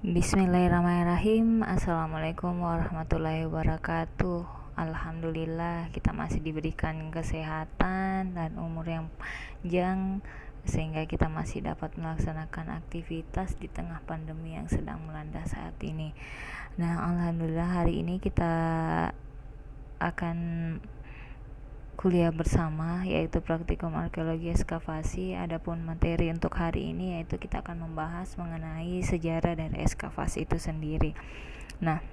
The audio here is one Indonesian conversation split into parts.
Bismillahirrahmanirrahim. Assalamualaikum warahmatullahi wabarakatuh. Alhamdulillah kita masih diberikan kesehatan dan umur yang panjang sehingga kita masih dapat melaksanakan aktivitas di tengah pandemi yang sedang melanda saat ini. Nah, alhamdulillah hari ini kita akan kuliah bersama, yaitu praktikum arkeologi ekskavasi. Adapun materi untuk hari ini yaitu kita akan membahas mengenai sejarah dari ekskavasi itu sendiri. Nah,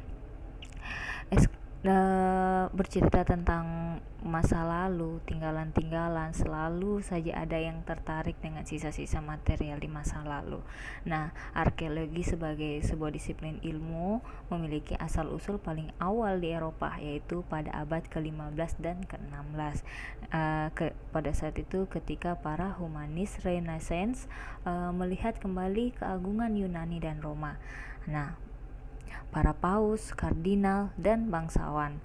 bercerita tentang masa lalu, tinggalan-tinggalan, selalu saja ada yang tertarik dengan sisa-sisa material di masa lalu. Nah, arkeologi sebagai sebuah disiplin ilmu memiliki asal-usul paling awal di Eropa, yaitu pada abad ke-15 dan ke-16. Pada saat itu ketika para humanis Renaissance melihat kembali keagungan Yunani dan Roma. Nah, para paus, kardinal, dan bangsawan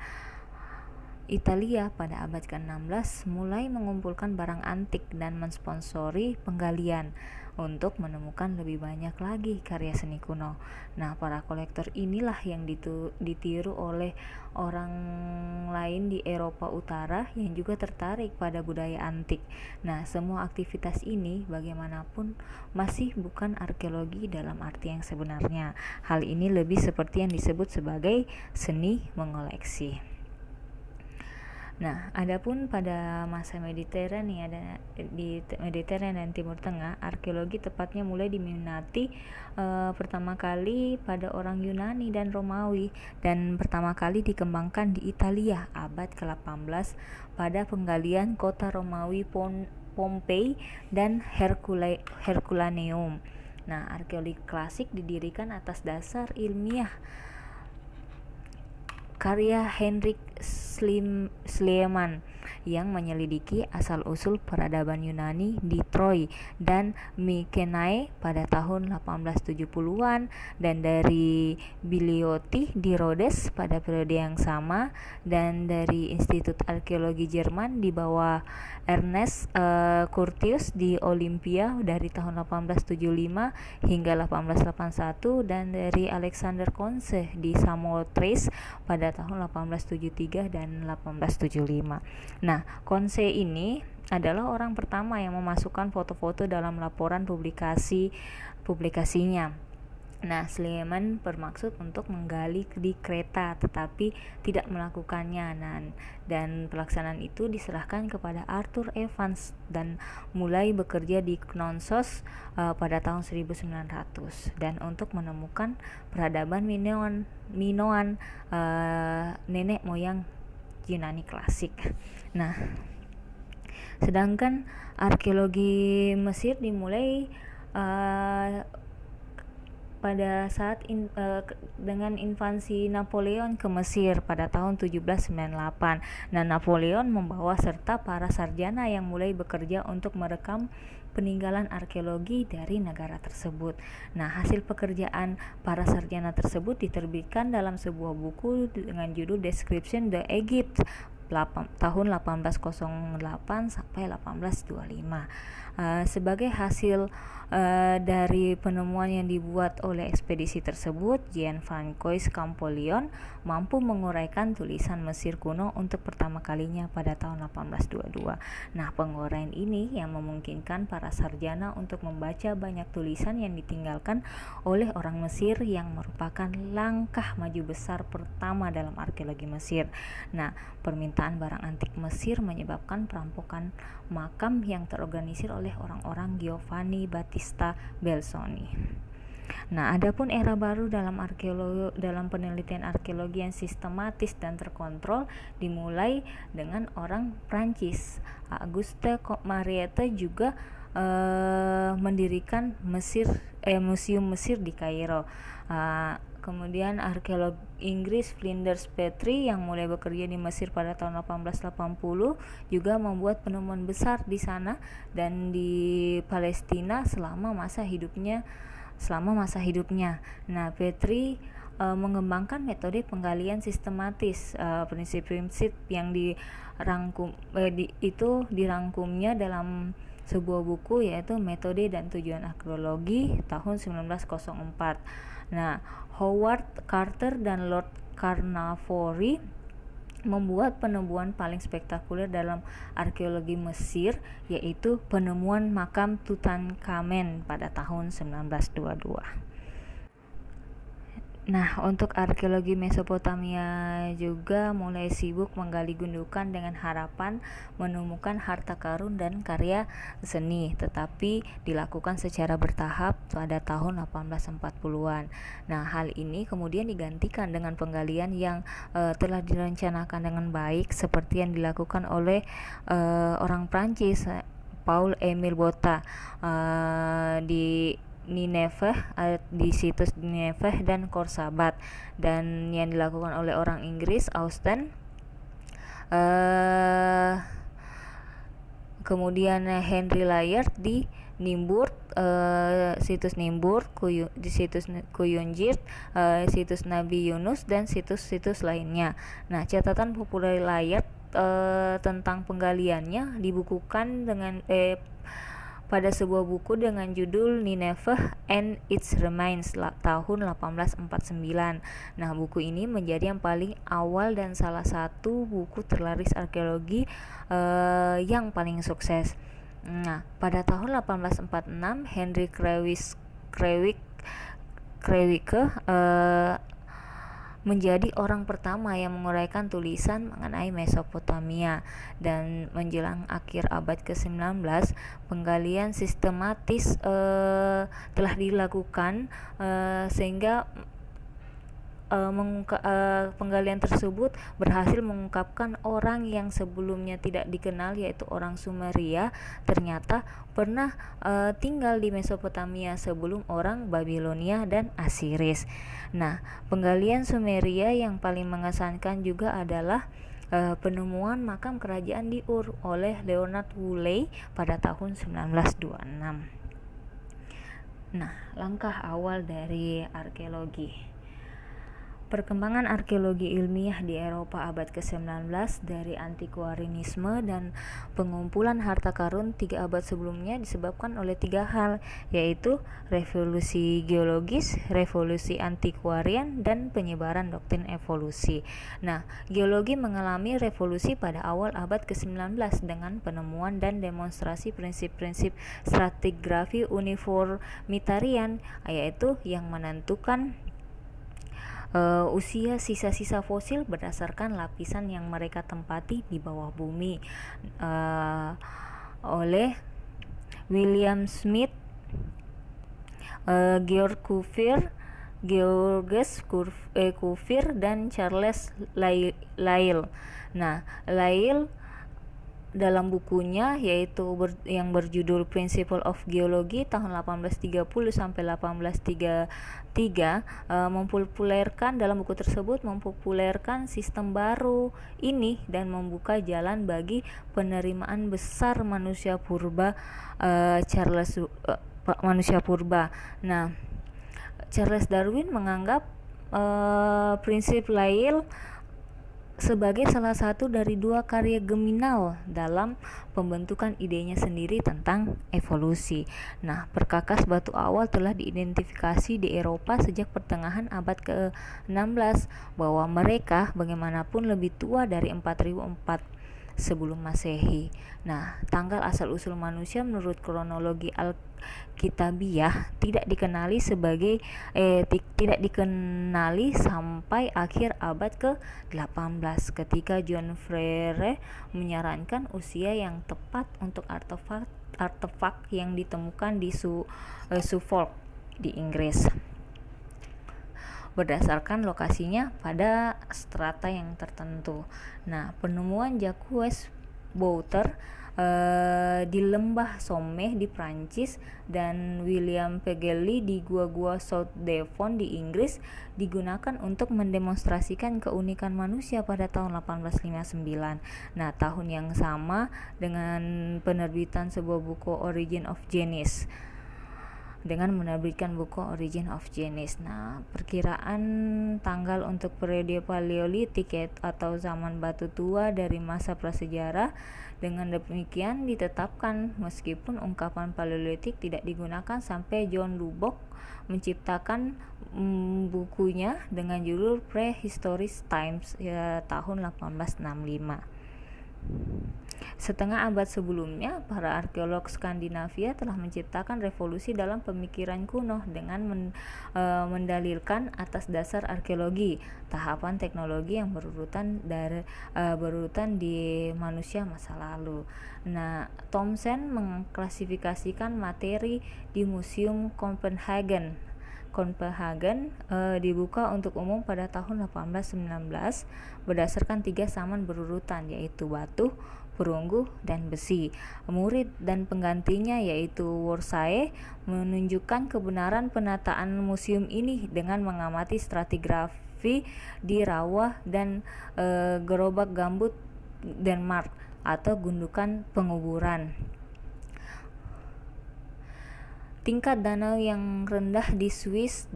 Italia pada abad ke-16 mulai mengumpulkan barang antik dan mensponsori penggalian untuk menemukan lebih banyak lagi karya seni kuno. Nah, para kolektor inilah yang ditiru oleh orang lain di Eropa Utara yang juga tertarik pada budaya antik. Nah, semua aktivitas ini bagaimanapun masih bukan arkeologi dalam arti yang sebenarnya. Hal ini lebih seperti yang disebut sebagai seni mengoleksi. Nah, adapun pada masa Mediterania di Mediterania dan Timur Tengah, arkeologi tepatnya mulai diminati pertama kali pada orang Yunani dan Romawi, dan pertama kali dikembangkan di Italia abad ke-18 pada penggalian kota Romawi Pompei dan Herculaneum. Nah, arkeologi klasik didirikan atas dasar ilmiah karya Heinrich Schliemann yang menyelidiki asal-usul peradaban Yunani di Troy dan Mykenae pada tahun 1870-an, dan dari Bilioti di Rhodes pada periode yang sama, dan dari Institut Arkeologi Jerman di bawah Ernest Curtius di Olympia dari tahun 1875 hingga 1881, dan dari Alexander Conze di Samothrace pada tahun 1873 dan 1875. Nah, Conze ini adalah orang pertama yang memasukkan foto-foto dalam laporan publikasinya. Nah, Schliemann bermaksud untuk menggali di Kreta tetapi tidak melakukannya, dan pelaksanaan itu diserahkan kepada Arthur Evans dan mulai bekerja di Knossos pada tahun 1900, dan untuk menemukan peradaban Minoan, nenek moyang Yunani klasik. Nah, sedangkan arkeologi Mesir dimulai pada saat dengan invasi Napoleon ke Mesir pada tahun 1798. Nah, Napoleon membawa serta para sarjana yang mulai bekerja untuk merekam peninggalan arkeologi dari negara tersebut. Nah, hasil pekerjaan para sarjana tersebut diterbitkan dalam sebuah buku dengan judul Description the Egypt tahun 1808 sampai 1825. Sebagai hasil dari penemuan yang dibuat oleh ekspedisi tersebut, Jean-François Champollion mampu menguraikan tulisan Mesir kuno untuk pertama kalinya pada tahun 1822. Nah, penguraian ini yang memungkinkan para sarjana untuk membaca banyak tulisan yang ditinggalkan oleh orang Mesir, yang merupakan langkah maju besar pertama dalam arkeologi Mesir. Nah, permintaan barang antik Mesir menyebabkan perampokan makam yang terorganisir oleh orang-orang Giovanni Battista Belzoni. Nah, adapun era baru dalam penelitian arkeologi yang sistematis dan terkontrol dimulai dengan orang Prancis. Auguste Mariette juga mendirikan Museum Mesir di Kairo. Kemudian arkeolog Inggris Flinders Petrie yang mulai bekerja di Mesir pada tahun 1880 juga membuat penemuan besar di sana dan di Palestina selama masa hidupnya. Nah, Petrie mengembangkan metode penggalian sistematis. Prinsip-prinsip yang dirangkumnya dalam sebuah buku yaitu Metode dan Tujuan Arkeologi tahun 1904. Nah, Howard Carter dan Lord Carnarvon membuat penemuan paling spektakuler dalam arkeologi Mesir, yaitu penemuan makam Tutankhamen pada tahun 1922. Nah, untuk arkeologi Mesopotamia juga mulai sibuk menggali gundukan dengan harapan menemukan harta karun dan karya seni, tetapi dilakukan secara bertahap pada tahun 1840-an. Nah, hal ini kemudian digantikan dengan penggalian yang telah direncanakan dengan baik, seperti yang dilakukan oleh orang Prancis, Paul-Émile Botta, di Nineveh, di situs Nineveh dan Khorsabad, dan yang dilakukan oleh orang Inggris, Austin, kemudian Henry Layard di Nimburg, situs Nimburg, di situs Kuyunjit, situs Nabi Yunus, dan situs-situs lainnya. Nah, catatan populer Layard tentang penggaliannya dibukukan dengan pada sebuah buku dengan judul Nineveh and its Remains tahun 1849. Nah, buku ini menjadi yang paling awal dan salah satu buku terlaris arkeologi yang paling sukses. Nah, pada tahun 1846 Henry Krewicke menjadi orang pertama yang menguraikan tulisan mengenai Mesopotamia, dan menjelang akhir abad ke-19 penggalian sistematis telah dilakukan sehingga penggalian tersebut berhasil mengungkapkan orang yang sebelumnya tidak dikenal, yaitu orang Sumeria ternyata pernah tinggal di Mesopotamia sebelum orang Babilonia dan Asiris. Nah, penggalian Sumeria yang paling mengesankan juga adalah penemuan makam kerajaan di Ur oleh Leonard Woolley pada tahun 1926. Nah, langkah awal dari arkeologi. Perkembangan arkeologi ilmiah di Eropa abad ke-19 dari antikuarianisme dan pengumpulan harta karun 3 abad sebelumnya disebabkan oleh 3 hal, yaitu revolusi geologis, revolusi antikuarian, dan penyebaran doktrin evolusi. Nah, geologi mengalami revolusi pada awal abad ke-19 dengan penemuan dan demonstrasi prinsip-prinsip stratigrafi uniformitarian, yaitu yang menentukan usia sisa-sisa fosil berdasarkan lapisan yang mereka tempati di bawah bumi, oleh William Smith, Georges Cuvier, dan Charles Lyell. Nah, Lyell dalam bukunya yang berjudul Principle of Geology tahun 1830 sampai 1833 dalam buku tersebut mempopulerkan sistem baru ini dan membuka jalan bagi penerimaan besar manusia purba. Nah, Charles Darwin menganggap prinsip Lyell sebagai salah satu dari 2 karya geminal dalam pembentukan idenya sendiri tentang evolusi. Nah, perkakas batu awal telah diidentifikasi di Eropa sejak pertengahan abad ke-16, bahwa mereka bagaimanapun lebih tua dari 4004 sebelum Masehi. Nah, tanggal asal-usul manusia menurut kronologi Alkitabiah tidak dikenali sampai akhir abad ke-18 ketika John Frere menyarankan usia yang tepat untuk artefak yang ditemukan di Suffolk di Inggris berdasarkan lokasinya pada strata yang tertentu. Nah, penemuan Jacques Bouter di lembah Somme di Prancis dan William Pegeli di gua-gua South Devon di Inggris digunakan untuk mendemonstrasikan keunikan manusia pada tahun 1859. Nah, tahun yang sama dengan penerbitan sebuah buku Origin of Genius. dengan menerbitkan buku Origin of Genius. Nah, perkiraan tanggal untuk periode Paleolitik atau zaman batu tua dari masa prasejarah dengan demikian ditetapkan, meskipun ungkapan Paleolitik tidak digunakan sampai John Lubbock menciptakan bukunya dengan judul Prehistoric Times tahun 1865. Setengah abad sebelumnya, para arkeolog Skandinavia telah menciptakan revolusi dalam pemikiran kuno dengan mendalilkan atas dasar arkeologi tahapan teknologi yang berurutan di manusia masa lalu. Nah, Thomsen mengklasifikasikan materi di Museum Copenhagen dibuka untuk umum pada tahun 1819 berdasarkan 3 zaman berurutan, yaitu batu, perunggu, dan besi. Murid dan penggantinya yaitu Worsae menunjukkan kebenaran penataan museum ini dengan mengamati stratigrafi di rawa dan gerobak gambut Denmark atau gundukan penguburan. Tingkat danau yang rendah di Swiss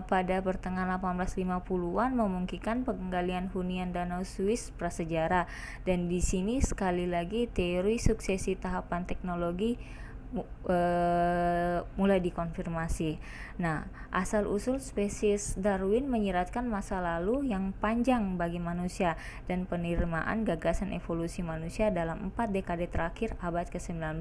pada pertengahan 1850-an memungkinkan penggalian hunian danau Swiss prasejarah, dan di sini sekali lagi teori suksesi tahapan teknologi mulai dikonfirmasi. Nah, asal-usul spesies Darwin menyiratkan masa lalu yang panjang bagi manusia dan penerimaan gagasan evolusi manusia dalam 4 dekade terakhir abad ke-19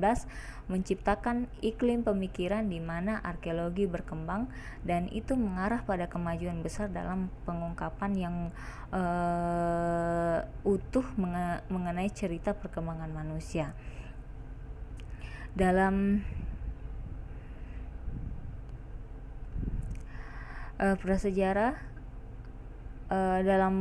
menciptakan iklim pemikiran di mana arkeologi berkembang, dan itu mengarah pada kemajuan besar dalam pengungkapan yang utuh mengenai cerita perkembangan manusia. Dalam dalam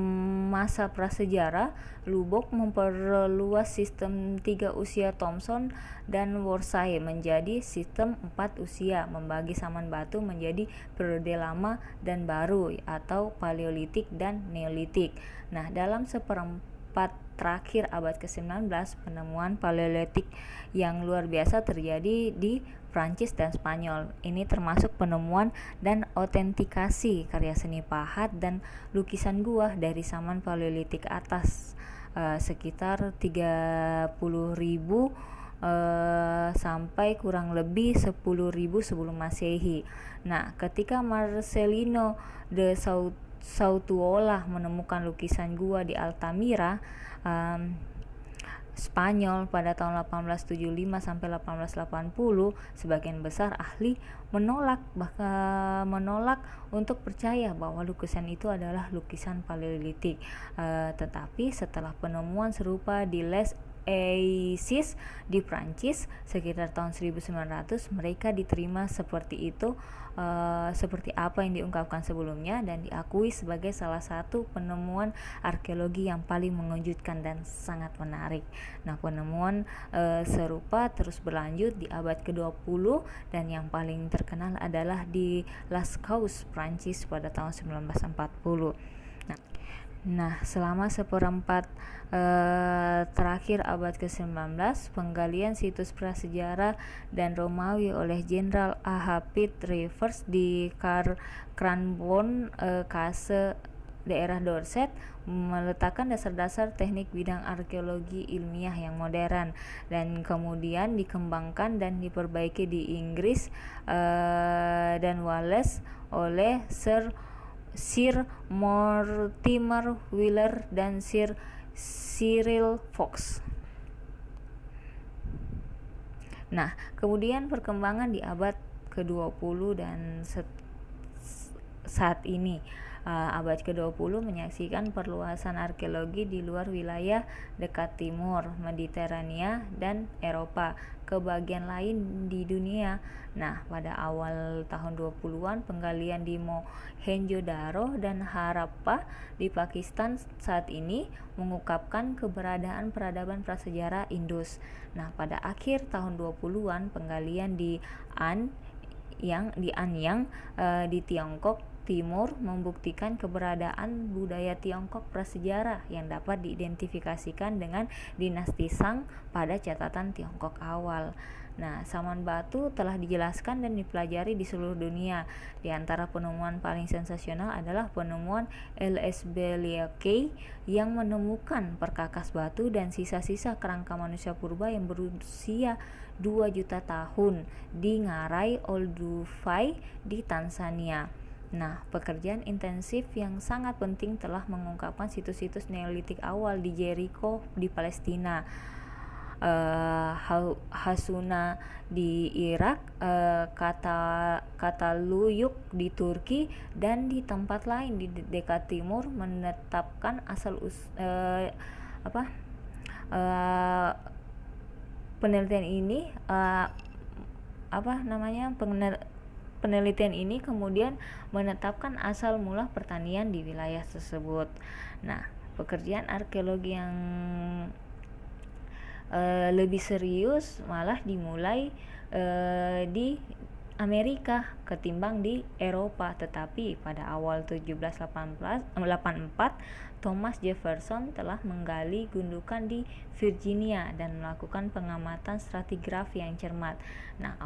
masa prasejarah, Lubbock memperluas sistem 3 usia Thomson dan Worsae menjadi sistem 4 usia, membagi zaman batu menjadi periode lama dan baru atau Paleolitik dan Neolitik. Nah, dalam seperempat terakhir abad ke-19, penemuan Paleolitik yang luar biasa terjadi di Prancis dan Spanyol. Ini termasuk penemuan dan autentikasi karya seni pahat dan lukisan gua dari zaman Paleolitik atas, sekitar 30.000 sampai kurang lebih 10.000 sebelum Masehi. Nah, ketika Marcelino de Sautuola menemukan lukisan gua di Altamira, Spanyol pada tahun 1875 sampai 1880, sebagian besar ahli menolak untuk percaya bahwa lukisan itu adalah lukisan Paleolitik. Tetapi setelah penemuan serupa di Les Assises di Prancis sekitar tahun 1900, mereka diterima seperti itu, seperti apa yang diungkapkan sebelumnya, dan diakui sebagai salah satu penemuan arkeologi yang paling mengejutkan dan sangat menarik. Nah, penemuan serupa terus berlanjut di abad ke-20 dan yang paling terkenal adalah di Lascaux, Prancis pada tahun 1940. Nah, selama seperempat terakhir abad ke-19, penggalian situs prasejarah dan Romawi oleh Jenderal A.H. Pitt Rivers di Cranbourne, Casse, daerah Dorset, meletakkan dasar-dasar teknik bidang arkeologi ilmiah yang modern, dan kemudian dikembangkan dan diperbaiki di Inggris dan Wales oleh Sir Mortimer Wheeler dan Sir Cyril Fox. Nah, kemudian perkembangan di abad ke-20 dan saat ini, abad ke-20 menyaksikan perluasan arkeologi di luar wilayah dekat timur, Mediterania, dan Eropa ke bagian lain di dunia. Nah, pada awal tahun 20-an, penggalian di Mohenjo-daro dan Harappa di Pakistan saat ini mengungkapkan keberadaan peradaban prasejarah Indus. Nah, pada akhir tahun 20-an, penggalian di Anyang di Tiongkok Timur membuktikan keberadaan budaya Tiongkok prasejarah yang dapat diidentifikasikan dengan dinasti Shang pada catatan Tiongkok awal. Nah, saman batu telah dijelaskan dan dipelajari di seluruh dunia. Di antara penemuan paling sensasional adalah penemuan LSB-Leakey yang menemukan perkakas batu dan sisa-sisa kerangka manusia purba yang berusia 2 juta tahun di Ngarai Olduvai di Tanzania. Nah, pekerjaan intensif yang sangat penting telah mengungkapkan situs-situs Neolitik awal di Jericho di Palestina, Hasuna di Irak, Kataluyuk di Turki, dan di tempat lain di dekat timur menetapkan asal penelitian ini penelitian ini kemudian menetapkan asal mula pertanian di wilayah tersebut. Nah, pekerjaan arkeologi yang lebih serius malah dimulai di Amerika ketimbang di Eropa, tetapi pada awal 1784 Thomas Jefferson telah menggali gundukan di Virginia dan melakukan pengamatan stratigrafi yang cermat. Nah,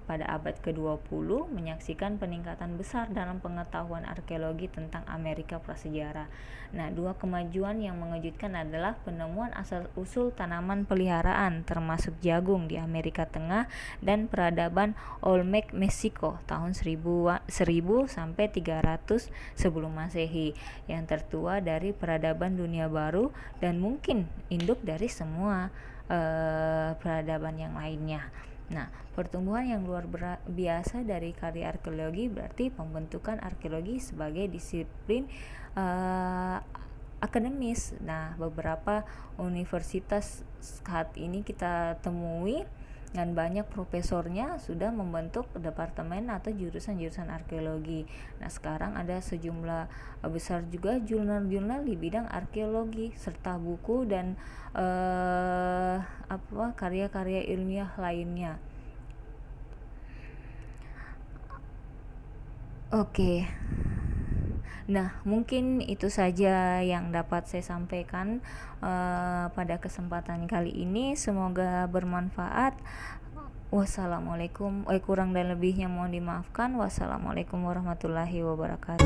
pada abad ke-20 menyaksikan peningkatan besar dalam pengetahuan arkeologi tentang Amerika prasejarah. Nah, dua kemajuan yang mengejutkan adalah penemuan asal-usul tanaman peliharaan termasuk jagung di Amerika Tengah dan peradaban Olmec Meksiko tahun 1000 sampai 300 sebelum Masehi, yang tertua dari peradaban dunia baru dan mungkin induk dari semua peradaban yang lainnya. Nah, pertumbuhan yang luar biasa dari karya arkeologi berarti pembentukan arkeologi sebagai disiplin akademis. Nah, beberapa universitas saat ini kita temui dan banyak profesornya sudah membentuk departemen atau jurusan-jurusan arkeologi. Nah, sekarang ada sejumlah besar juga jurnal-jurnal di bidang arkeologi serta buku dan karya-karya ilmiah lainnya. Oke. Nah, mungkin itu saja yang dapat saya sampaikan pada kesempatan kali ini. Semoga bermanfaat. Wassalamualaikum. Kurang dan lebihnya mohon dimaafkan. Wassalamualaikum warahmatullahi wabarakatuh.